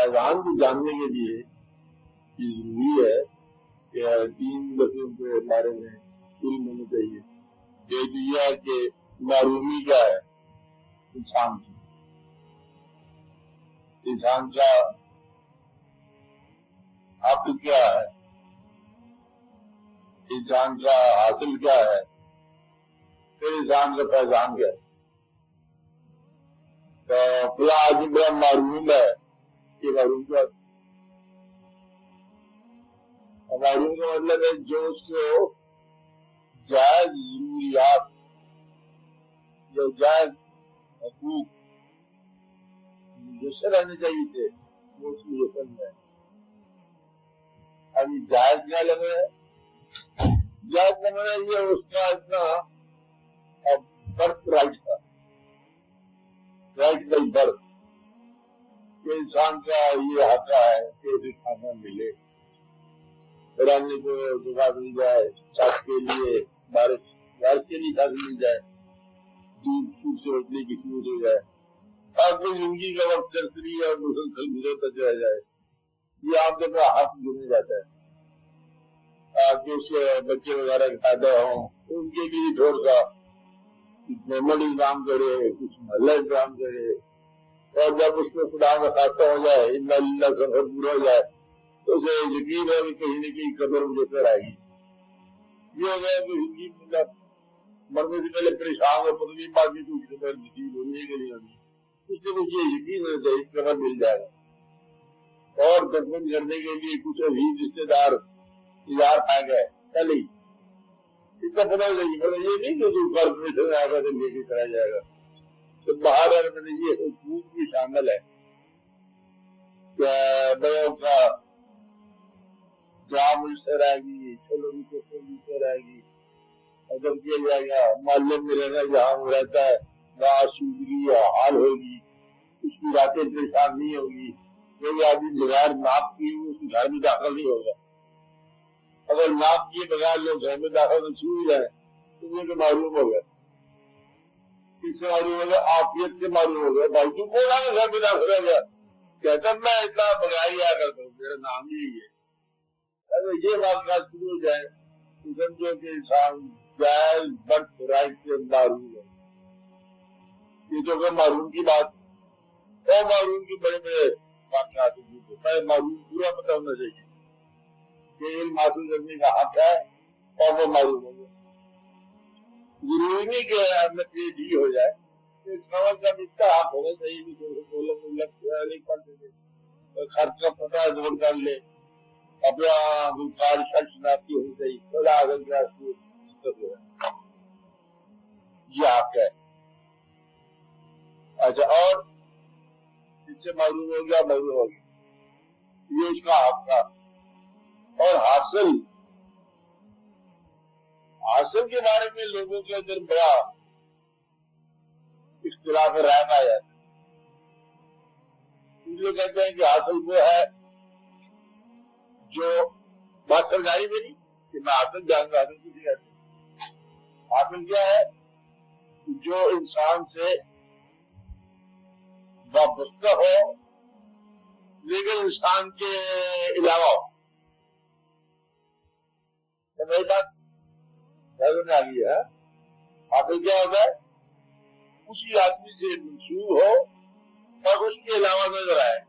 فیضان کو جاننے کے لیے یہ ضروری ہے کہ 3 لفظوں کے بارے میں علم ہونا چاہیے. ایک یہ ہے کہ معرومی کیا ہے انسان کی، انسان کا حق کیا ہے، انسان کا حاصل کیا ہے، پھر انسان کا فیضان کیا ہے. تو فلاں آدمی بڑا معروم ہے، یہ معروم کا معروم کا مطلب ہے جو اس کو جائز ضروریات یا جائز حقوق جو سے رہنے چاہیے تھے وہ اس کی حکم ہے. ابھی جائز کیا لگ رہا ہے؟ جائز لگ رہا ہے یہ اس کا اتنا برتھ رائٹ تھا، رائٹ بائی برتھ، کہ انسان کا یہ حق ہے کہ اسے کھانا ملے، رہنے کو جگہ مل جائے، چھت کے لیے بارش کے لیے چھت مل جائے، دودھ پھوٹ سے روٹنے کی صورت ہو جائے، تاکہ زندگی کا وقت سرسری اور مسلسل گزرتا چلا جائے. یہ آپ کا حق گنے جاتا ہے تاکہ اس کے بچے وغیرہ پیدا ہوں، ان کے لیے تھوڑا سا کچھ نارمل انتظام کرے، کچھ محلہ انتظام کرے، اور جب اس میں خدا کا خاصہ ہو جائے، ان اللہ سفر پورا ہو جائے تو اسے یقین ہے کہ کہیں نہ کہیں قبر مجھے کر آئے گی. یہ ہو گیا کہ زندگی مطلب مرنے سے پہلے پریشان ہو پتنی بات کی کچھ خبر نصیب ہونی ہے کہ نہیں ہونی، اس سے مجھے یقین ہونا چاہیے قبر مل جائے گا. اور دفن کرنے کے لیے کچھ عزیز رشتے دار یار پائے گئے کل ہی، اس کا پتہ نہیں، یہ نہیں کہ جو کارپوریشن آئے گا تو لے کے کرا جائے گا. تو باہر میں نے یہ حقوق بھی شامل ہے کہ بڑوں کا جام مجھ سے رہے گی، چلو مجھ سے رہے گی، اگر کیا جائے گا محلے میں رہنا جہاں وہ رہتا ہے نہ آسودگی یا حال ہوگی، اس کی راتیں پریشان نہیں ہوگی. کوئی آدمی بغیر ناپ کیے اس کے گھر میں داخل نہیں ہوگا. اگر ناپ کیے بغیر لوگ گھر میں داخل نہیں چھو جائے تو یہ تو معلوم ہوگا. کس سے معلوم ہوگا؟ عافیت سے معلوم ہوگا. بھائی تو کون آگے گھر میں داخل ہو گیا؟ کہتا میں اتنا بغیر ہی آ کرتا ہوں، میرا نام ہی ہے. اگر یہ واقعات شروع ہو جائے تو سمجھو کہ انسان جائز برتھ رائٹ سے معروم ہے. یہ تو کہ معروم کی بات اور معروم کی بڑے بڑے واقعات ہوتے، معروم پورا پتہ ہونا چاہیے کہ علم حاصل کرنے کا حق ہے اور وہ معروم ہو گیا. ضروری نہیں کہ احمد یہ بھی ہو جائے، سوال کا اتنا حق ہونا چاہیے کہ خرچ کا پتہ جوڑ کر لے، اپنا ساری شخص شناختی ہونی چاہیے، خدا اگر کیا یہ حق ہے. اچھا، اور اس سے معلوم ہو گیا معلوم ہو گیا یہ اس کا حق تھا. اور حاصل کے بارے میں لوگوں کے اندر بڑا اختلاف رائے پایا جاتا ہے. لوگ کہتے ہیں کہ حاصل وہ ہے جو بات سمجھائی میری کہ میں حاصل جان رہا ہوں. کسی کہتے حاصل کیا ہے؟ جو انسان سے وابستہ ہو لیکن انسان کے علاوہ ہو. میری بات نظر میں آ گئی ہے. حاصل کیا ہوتا ہے؟ اسی آدمی سے منسوب ہو اور اس کے علاوہ نظر آئے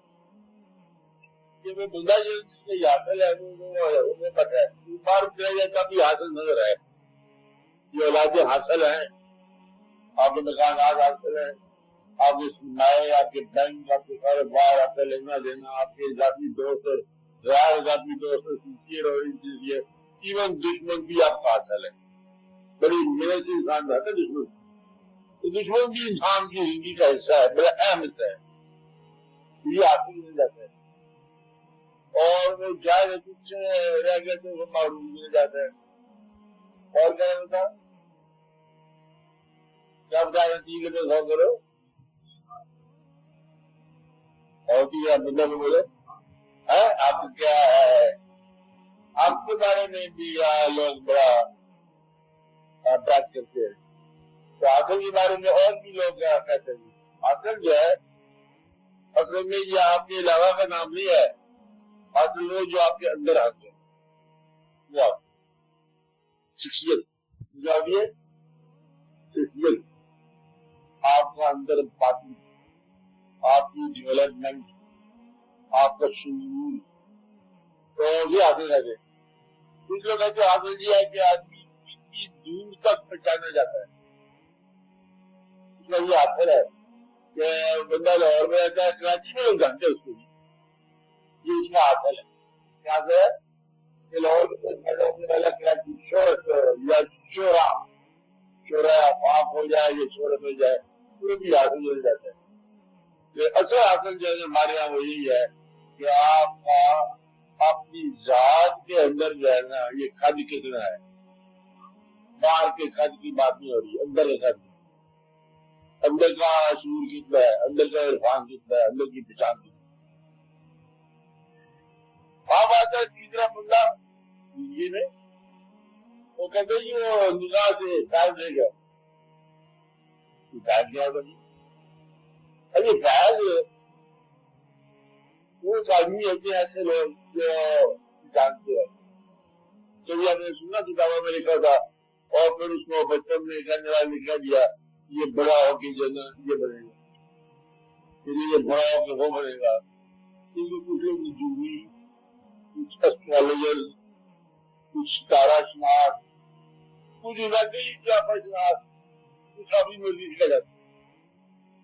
کہ وہ بندہ جو جس میں حاصل ہے وہ پتہ ہے بار کیا جاتا بھی حاصل نظر آئے. یہ اولادیں حاصل ہیں، آپ کے مکانات حاصل ہیں، آپ کے سرمائے، آپ کے بینک، آپ کے کاروبار، آپ کا لینا دینا، آپ کے ذاتی دوست اور غیر ذاتی دوست اور سنسیئر اور ان چیزیں، ایون دشمن بھی آپ کا حاصل ہے. بڑی محنت سے انسان رہتا ہے دشمن، تو دشمن بھی انسان کی زندگی کا حصہ ہے، بڑا اہم حصہ ہے. یہ حاصل مل جاتا ہے اور وہ جائے کچھ رہ گیا تو وہ معروف مل جاتا ہے. اور کیا ہوتا کیا بتا رہے 3 لوگ 100 کرو اور کیا بندہ کو بولے آپ کو کیا ہے. آپ کے بارے میں بھی لوگ بڑا بات کرتے ہیں. تو حاصل کے بارے میں اور بھی لوگ کہتے ہیں حاصل جو ہے اصل میں یہ آپ کے علاوہ کا نام نہیں ہے، اصل وہ جو آپ کے اندر آتے ہیں وہ شخصیت، جو آپ یہ شخصیت، آپ کا اندر باطن، آپ کی ڈیولپمنٹ، آپ کا شعور، تو یہ حاصل ہے۔ کچھ لوگ ایسے حاصل کیا ہے کہ آدمی اتنی دور تک پہنچانا جاتا ہے، اس کا یہ حاصل ہے کہ بندہ لاہور میں رہتا ہے، کراچی میں لوگ جانتے ہیں اس کو، یہ اس کا حاصل ہے۔ کیا ہے کہ لاہور میں والا کراچی شہرت یا شورا پاک ہو جائے یا شہرت ہو جائے، وہ بھی حاصل ہو جاتا ہے۔ اصل حاصل جو ہے ہمارے یہاں وہ یہی ہے کہ آپ کا اپنی ذات کے اندر جو ہے نا یہ خد کتنا ہے، باہر کے خد کی بات نہیں ہو رہی، اندر کا خد، اندر کا شعور کتنا ہے، اندر کا عرفان کتنا ہے، اندر کی پہچان کتنا ہے۔ آپ آتا ہے تیسرا بندہ زندگی میں، وہ کہتے ہیں وہ نگاہ سے فیض دے گا، فیض کیا ہوگا جی؟ ارے فیض وہ آدمی ہوتے ہیں ایسے لوگ جو جانتے ہیں، تو یہ ہم نے سنا کتابوں میں لکھا تھا، اور پھر اس کو بچپن میں لکھا دیا یہ بڑا ہو کے جو نا یہ بنے گا، پھر یہ بڑا ہو کے وہ بنے گا۔ کیونکہ کچھ لوگ جوہی، کچھ اسٹرالوجر، کچھ ستارہ شناس، کچھ علاقائی اضافہ شناس، کچھ اپنی مرضی سے جاتے ہیں،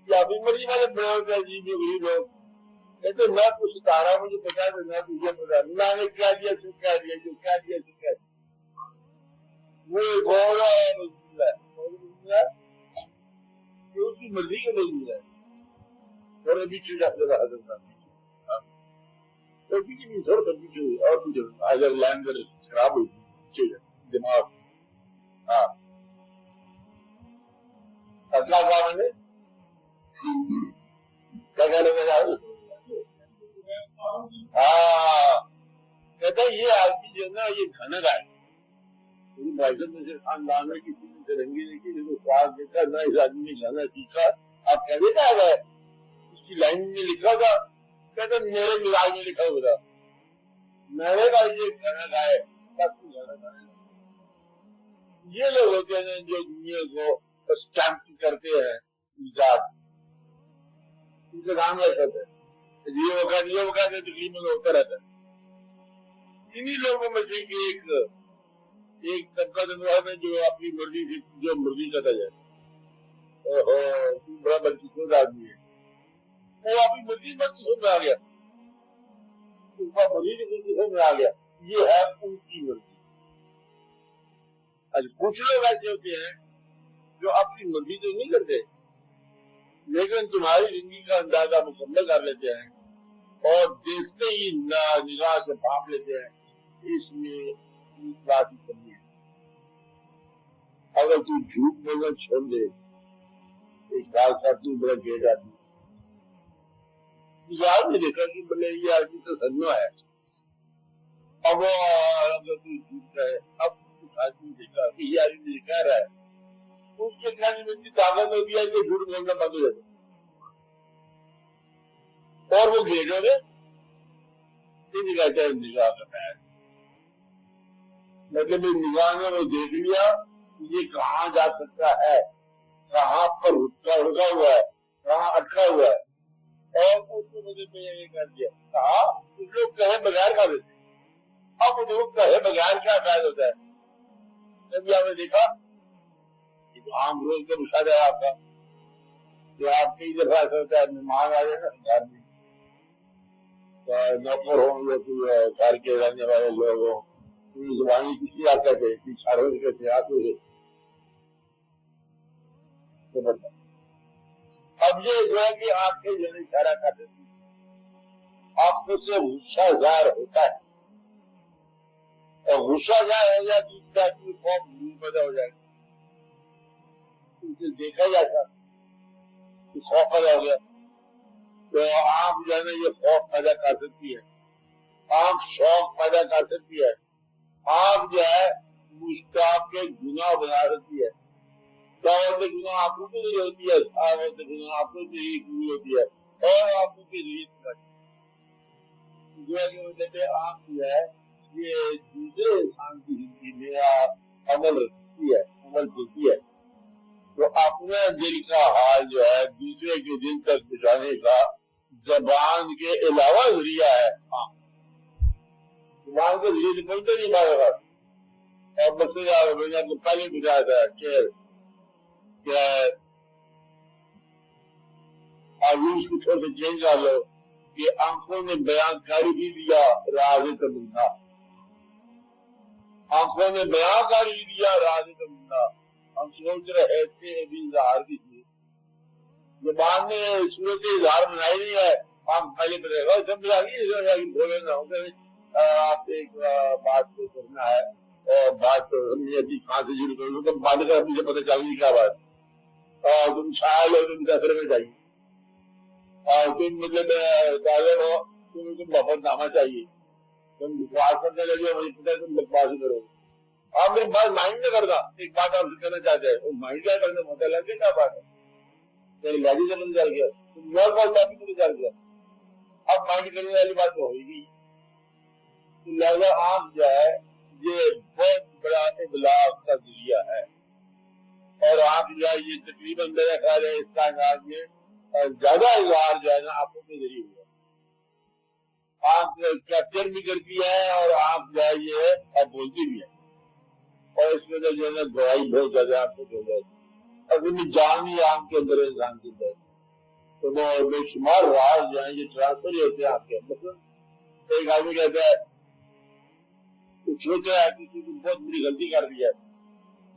یا اپنی مرضی والے بڑے ہوتے ہیں جی جو غریب لوگ کہتے نہ کچھ ستارہ مجھے پتا ہے نہ تجھے پتا، میں نے کیا دیا سو کیا دیا، جو کیا دیا سو کیا دیا، وہ ایک اور ہے جو اس کی مرضی کے موجود ہے، اور ابھی چیز آپ لگا حضرت سر سب کچھ اور کچھ اگر لائن کر خراب ہوئی دماغ، ہاں اصلا کہا میں نے کیا کہنے میں ہاں کہتا ہے یہ آدمی جو ہے نا یہ کھانا گائے بھائی میں سے خاندان میں کسی نے سرنگی نہیں کی، لیکن سواد دیکھا نہ اس آدمی نے کھانا سیکھا، آپ کہنے کا ہے اس کی لائن میں لکھا تھا، کہتا میرے مزاج میں لکھا ہوا تھا، میں نے کہا یہ کھانا گائے باقی کھانا کھانے یہ لوگ ہوتے ہیں جو دنیا کو اسٹیمپ کرتے ہیں مزاج، ان کا کام ایسا ہے یہ وہ کہتے تقریباً ہوتا رہتا ہے۔ انہی لوگوں میں سے ایک طبقہ ہے جو اپنی مرضی سے جو مرضی کرتا جائے، بڑا بدقسمت آدمی ہے، وہ اپنی مرضی بدقسمت میں آ گیا، اس کا مرضی کی بدقسمت میں آ گیا، یہ ہے ان کی مرضی۔ کچھ لوگ ایسے ہوتے ہیں جو اپنی مرضی تو نہیں کرتے لیکن تمہاری زندگی کا اندازہ مکمل کر لیتے ہیں اور دیکھتے ہی نگاہ سے بھاپ لیتے ہیں اس میں اس بات کی کمی ہے۔ اگر تو جھوٹ بولنا چھوڑ دے اس بات کا تو بڑا گیر آدمی یاد نہیں دیکھا کہ بولے یہ آدمی تو سننا ہے، اب اگر تو جھوٹ ہے اب آدمی دیکھا کہ یہ آدمی کہہ رہا ہے اس کے کھانے میں اتنی طاقت ہوتی ہے کہ جھوٹ بولنا بند ہو جاتا اور وہ گھیروں میں کہتا ہے نگاہ کرتا ہے، مطلب نگاہ نے وہ دیکھ لیا یہ کہاں جا سکتا ہے، کہاں پر رکا ہوا ہے، کہاں اٹکا ہوا ہے، اور اس کی وجہ سے یہ کر دیا کہا کچھ لوگ کہے بغیر کھا دیتے، اب وہ لوگ کہے بغیر کیا فائدہ ہوتا ہے۔ جب آپ نے دیکھا عام روز کا مشاہدہ ہے آپ کا کہ آپ کئی دفعہ ایسا ہوتا ہے مہمان آ جائے نا گھر میں نوکر ہوں یا کوئی گھر کے رہنے والے لوگ ہوں کوئی زبانی کسی آتا ہے اشاروں سے کہتے آتے ہیں، اب یہ جو ہے کہ آپ کے جو اشارہ کرتے تھے آپ کو سے غصہ ظاہر ہوتا ہے اور غصہ ظاہر ہو جائے تو اس کا کوئی خوف پیدا ہو جائے گا، اسے دیکھا جاتا کہ خوف پیدا ہو گیا تو آپ جو ہے نا یہ خوف پیدا کر سکتی ہے، آپ شوق پیدا کر سکتی ہے، آپ جو ہے مشتاق کے گناہ بنا سکتی ہے، گناہ آپ کو نہیں ہوتی ہے گناہ آپ کو نہیں ہوتی ہے، اور آنکھوں کی ضرورت آنکھ جو ہے یہ دوسرے انسان کی زندگی میں عمل رکھتی ہے، عمل دیتی ہے، تو اپنے دل کا حال جو ہے دوسرے کے دل تک پہنچانے کا زبان کے علاوہ ذریعہ ہے آنکھ۔ زبان کے ذریعے سے پہنچتے نہیں ہمارے پاس۔ اور مسئلہ میں نے آپ کو پہلے بتایا تھا کہ آیوش کو تھوڑا سا چینج کر لو کہ آنکھوں نے بیان کاری بھی دیا راز تمنا، آنکھوں نے بیان کاری بھی دیا راز تمنا، ہم سوچ رہے تھے ابھی اظہار کی تھی، زبان نے صورت اظہار بنائی نہیں ہے، آنکھ پہلے بتائے گا سمجھا نہیں بولے نہ ہوگا۔ آپ ایک بات کو کرنا ہے اور بات ہم نے ابھی کہاں سے شروع کروں تو بات کر مجھے پتہ چل گئی کیا بات، اور تم شاعر ہو تم سفر میں جائیے، اور تم مطلب طالب ہو تم وفد نامہ چاہیے، تم بکواس کرنے لگے مجھے پتہ ہے تم بکواس ہی کرو گے۔ آپ میری بات مائنڈ نہیں کرتا، ایک بات آپ سے کہنا چاہتے ہیں مائنڈ کیا کرنے پتہ لگ گیا کیا بات ہے، میری لہجے سے پتہ چل گیا، تم اور بات بھی پتہ چل گیا، اب مائنڈ کرنے والی بات تو ہوئی گی۔ لہذا آنکھ جو ہے یہ بہت بڑا ابلاغ کا ذریعہ ہے، اور آنکھ جو ہے یہ تقریباً میرا خیال ہے اس کائنات میں زیادہ اظہار جو ہے نا آنکھوں کے ذریعے ہوا۔ آنکھ کیپچر بھی کرتی ہے اور آنکھ جو ہے یہ بولتی بھی ہے، اور اس میں جو ہے نا گواہی بہت زیادہ آنکھوں کی ہو جاتی ہے، اگر جان ہی آنکھ کے اندر انسان کی ہے تو وہ بے شمار راز جو ہیں یہ ٹرانسفر ہی ہوتے ہیں آپ کے اندر۔ ایک آدمی کہتا ہے سوچا ہے کسی کو بہت بڑی غلطی کر دی ہے،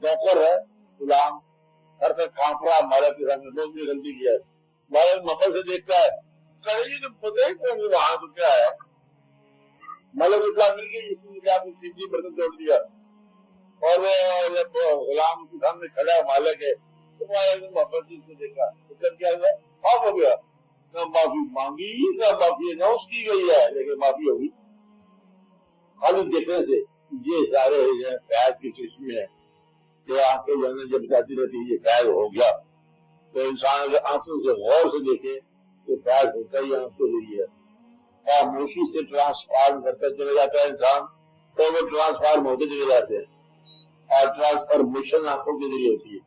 نوکر ہے غلام گھر پہ کانپ رہا ہمارا کسان نے بہت بڑی غلطی کیا ہے، ہمارے مکل سے دیکھتا ہے کہ تو پتہ ہی کون وہاں تو کیا ہے، ملک اطلاع مل گئی جس نے کیا آپ نے برتن توڑ دیا، اور جب غلام کے سامنے کھڑا ہے مالک ہے تو محبت جی کو دیکھا تو کیا ہوا معاف ہو گیا، نہ معافی مانگی نہ معافی اناؤنس کی گئی ہے لیکن معافی ہوگی خالی دیکھنے سے۔ یہ سارے فیض کے چشمے ہیں کہ آنکھیں جو ہے جب بتاتی رہتی ہے یہ فیض ہو گیا، تو انسان اگر آنکھوں سے غور سے دیکھے تو فیض ہوتا ہی آنکھوں کے ذریعے ہے، خاموشی سے ٹرانسفارم کرتا چلا جاتا ہے انسان تو وہ ٹرانسفارم ہوتے چلے جاتے ہیں، اور ٹرانسفارمیشن آنکھوں کے ذریعے ہوتی ہے۔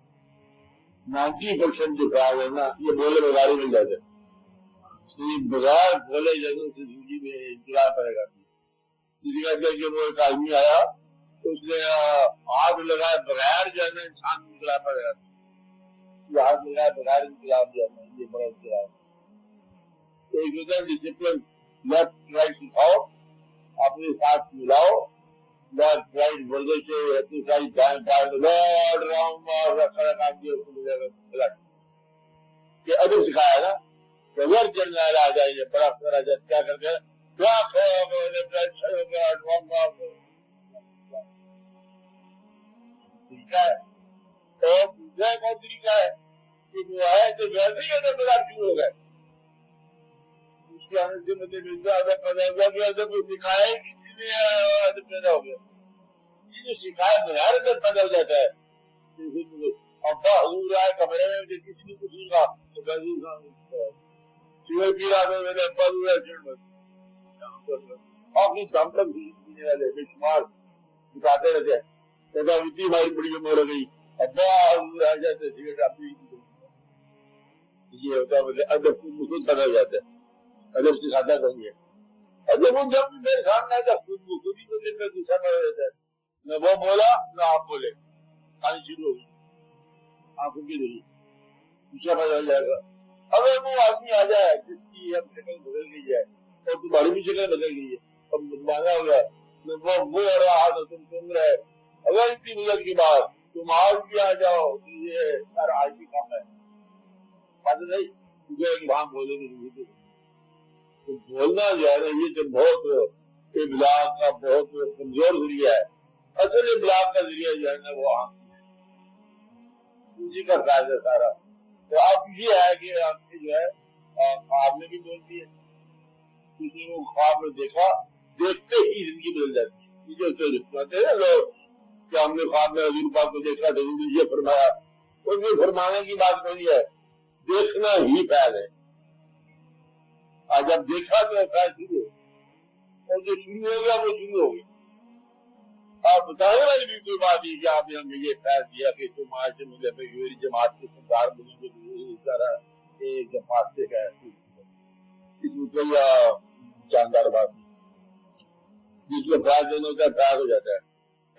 90% جو فیض ہے نا یہ بولے بغیر ہی مل جاتے ہیں، بغیر بولے جگہ سے زندگی میں انقلاب پڑے گا۔ کہ وہ ایک آدمی آیا تو اس نے ہاتھ لگائے بغیر جو ہے نا انسان انقلاب پڑے گا، یہ ہاتھ لگائے بغیر انقلاب جو ہے نا یہ بڑا انقلاب ہے۔ ایک ہوتا ہے ڈسپلن، لیفٹ رائٹ سکھاؤ، اپنے ساتھ ملاؤ، لیفٹ رائٹ بردے سے ایکسرسائز دائیں بائیں لوڈ راؤنڈ رکھا کام کیا اس کو ملے گا کہ ادب سکھایا نا کہ ور جنرل آ جائے بڑا کرا جائے کیا کرتے ہیں کیا طریقہ ہے، اور دوسرا ایک اور طریقہ ہے کہ جو ہے تو ویسے ہی ادب بازار شروع ہو گئے، اس کے آنے سے مجھے ملتا ادب پیدا ہو گیا کہ ادب کو سکھایا ہی کسی نے ادب پیدا ہو گیا، یہ جو سکھایا بغیر ادب پیدا ہو جاتا ہے۔ ابا حضور آئے کمرے میں کسی نے کچھ نہیں کہا تو سیور پی رہا تھا میرے ابا حضور آئے چڑھ میں اپنی دم تک پینے والے بے شمار بتاتے رہتے ہیں، کہتا اتنی بھائی بڑی عمر ہو گئی ابا حضور آ جاتے سگریٹ آپ یہ ہوتا ہے مطلب ادب خود پیدا ہو جاتا ہے، ادب سکھاتا کہیں ہے، ادب جب میرے سامنے آتا خود ہی تو دن میں دوسرا پیدا ہو جاتا ہے، نہ وہ بولا نہ آپ بولے کھانی شروع ہوگی آنکھوں کے ذریعے دوسرا پیدا ہو جائے گا۔ اگر وہ آدمی آ جائے جس کی اب شکل بدل گئی ہے اور تمہاری بھی شکل بدل گئی ہے اب مانا ہو گیا وہ رہا تو تم سن رہے، اگر اتنی بدل کی بات تم آج بھی آ جاؤ یہ سر آج بھی کام ہے بات نہیں تجھے وہاں بولے گی تو بولنا جو ہے نا یہ تو بہت ابلاغ کا بہت کمزور ذریعہ ہے، اصل ابلاغ کا ذریعہ جو ہے نا وہ آنکھ اسی کا فائدہ ہے سارا۔ تو اب یہ ہے کہ آنکھیں جو ہے خواب میں بھی بولتی ہے، کسی کو خواب میں دیکھا دیکھتے ہی زندگی بدل جاتی ہے، یہ جو رسماتے ہیں لوگ کہ ہم نے خواب میں حضور پاک کو دیکھا تو یہ فرمایا، ان میں فرمانے کی بات نہیں ہے، دیکھنا ہی فعل ہے، آج جب دیکھا تو فیض شروع ہو، اور جو شروع ہو گیا وہ شروع ہو گیا. آپ بتائیں والی بھی کوئی بات نہیں کہ آپ نے ہمیں یہ فیض دیا کہ تم آج سے مجھے میری جماعت کے سردار بنیں گے. اس طرح ایک جماعت سے ہے اس میں کوئی جاندار بات نہیں. جس کو فیض دینا ہوتا ہے فیض ہو جاتا ہے.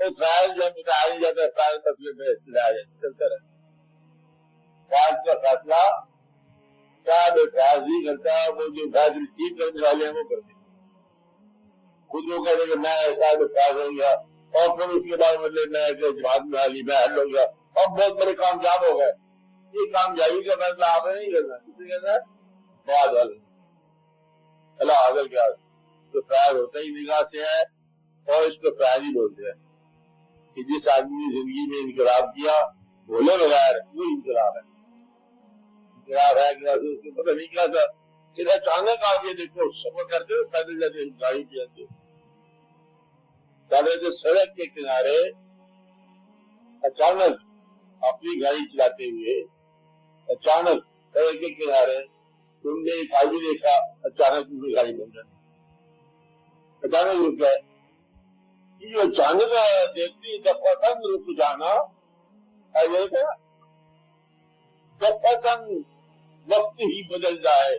اور فیض جب بتایا نہیں جاتا ہے فیض مسئلے میں چلایا چلتا رہتا. فیض کا فیصلہ شاید فیض نہیں کرتا، وہ جو فیض ریسیو کرنے والے ہیں وہ کرتے ہیں. خود وہ کہتے ہیں کہ میں شاید فیض ہو گیا اور پھر اس کے بعد مطلب میں جماعت میں حالی میں حل ہو گیا اور بہت بڑے کامیاب ہو گئے. یہ کامیابی کا فیصلہ آپ نے نہیں کرنا، کس نے کرنا ہے؟ بعد حل. اللہ حاضر کیا تو فیض ہوتا ہی نگاہ سے ہے، اور اس کو فیض ہی بولتے ہیں کہ جس آدمی نے زندگی میں انقلاب کیا بولے بغیر وہ انقلاب ہے. انقلاب ہے کہ اس کو پتہ نہیں کیا تھا، پھر اچانک آ کے دیکھو سفر کرتے ہو پیدل جاتے گاڑی پہ جاتے ہو تو سڑک کے کنارے اچانک اپنی گاڑی چلاتے ہوئے اچانک سڑک کے کنارے تم نے ایک آدمی دیکھا، اچانک تم گاڑی بن جاتی، اچانک رک گئے. یہ اچانک دیکھتی دفعتاً رک جانا دفعتاً وقت ہی بدل جائے.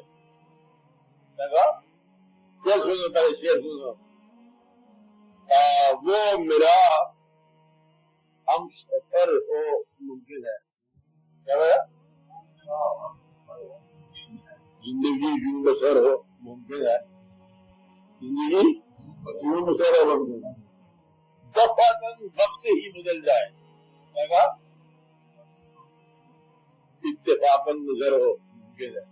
شیر سنو پہلے شیر سنو. وہ میرا ہم سفر ہو ممکن ہے. کیا بھایا؟ زندگی یوں بسر ہو ممکن ہے. زندگی یوں بسر ہو ممکن ہے. دفعتاً وقت ہی بدل جائے. کیا اتفاقاً نظر ہو ممکن ہے.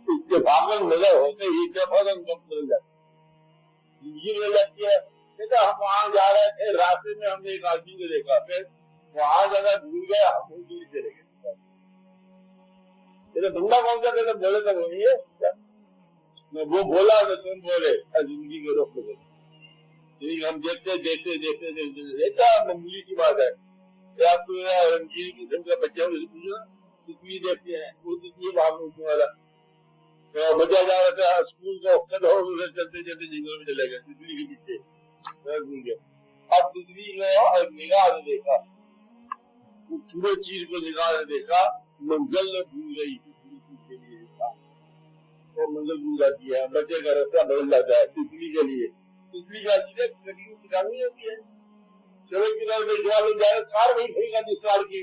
اتفاقاً نظر ہوتے ہی دفعتاً وقت بدل جاتا. زندگی بدل جاتی ہے. ہم وہاں جا رہے تھے، راستے میں ہم نے ایک آدمی کو دیکھا، پھر وہاں جانا بھول گیا، ہم بھول دور چلے گئے. بندہ کون سا کہتے بولے تو وہ نہیں ہے، وہ بولا تو تم بولے. زندگی کے رخ بدل. ہم دیکھتے دیکھتے دیکھتے دیکھتے معمولی سی بات ہے کہ آپ کو رنگین قسم کا بچہ پوچھنا کتنی دیکھتے ہیں وہ کتنی بھاگ اٹھنے والا بچہ جا رہا تھا اسکول کا وقت ہو چلتے چلتے جنگل میں چلے گئے تتلی کے پیچھے بھول گیا. اب تتلی کو نگاہ نے دیکھا، پورے چیز کو نگاہ نے دیکھا، منزل نے بھول گئی پوری چیز کے لیے دیکھا وہ منزل بھول جاتی ہے. بچے کا راستہ بدل جاتا ہے تتلی کے لیے. تتلی جاتی ہے کٹی کتابیں ہوتی ہے چلو کتاب میں جواب جائے کار نہیں کھڑی گا جس سال کی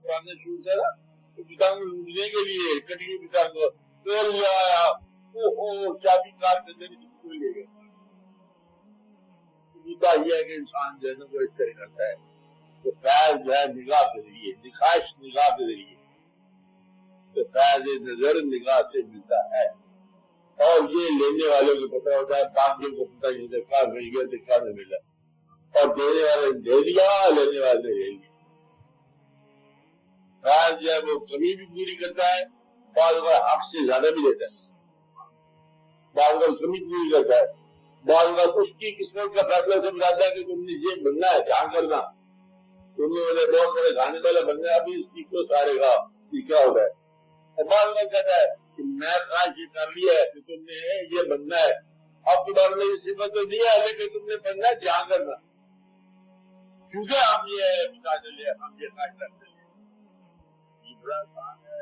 پرانے شروع سے نا کتاب ڈھونڈنے کے لیے کٹی کتاب کو آیا چابی کار کے لے گئے. مدعا یہ ہے کہ انسان جو ہے وہ اس طرح کرتا ہے تو فیض جو ہے نگاہ کے ذریعے دکھائش نگاہ کے ذریعے تو فیض نظر نگاہ سے ملتا ہے. اور یہ لینے والوں کو پتہ ہوتا ہے، باقیوں کو پتہ نہیں ہوتا کیا مل گیا تو کیا نہیں ملا. اور دینے والے نے دے دیا، لینے والے نے لے لیا. فیض جو ہے وہ کمی بھی پوری کرتا ہے، بعض اوقات حق سے زیادہ بھی دیتا ہے، بعض اوقات کمی پوری کرتا ہے، بعض اوقات اس کی قسمت کا فیصلہ سمجھاتا ہے کہ تم نے یہ بننا ہے جہاں کرنا، تم نے مجھے بہت بڑے کھانے والا بننا ہے، ابھی اس چیز کو سارے گا یہ کیا ہوتا ہے. اور بعض اوقات کہتا ہے کہ میں خواہش یہ کر لیا ہے کہ تم نے یہ بننا ہے، اب تمہارے لیے صفت تو نہیں ہے لیکن تم نے بننا ہے جہاں کرنا، کیونکہ ہم یہ بتا چلے ہم یہ خواہش کرتے ہیں. یہ بڑا کام ہے.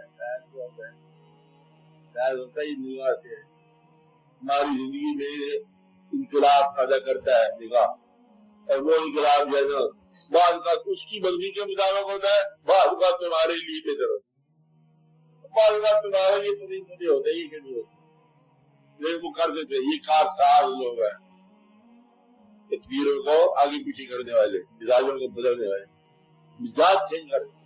فیض ہوتا ہی نگاہ سے ہماری زندگی میں انقلاب پیدا کرتا ہے نگاہ. اور وہ انقلاب جو ہے نا بعض اوقات اس کی مرضی کے مطابق ہوتا ہے، بعض اوقات تمہارے لیے بہتر ہوتا ہے، بعض اوقات تمہارے لیے مجھے ہوتا ہی کہ نہیں ہوتا. لیکن وہ کر دیتے یہ کار ساز لوگ ہیں، تقدیروں کو آگے پیچھے کرنے والے، مزاجوں کو بدلنے والے، مزاج چینج کرتے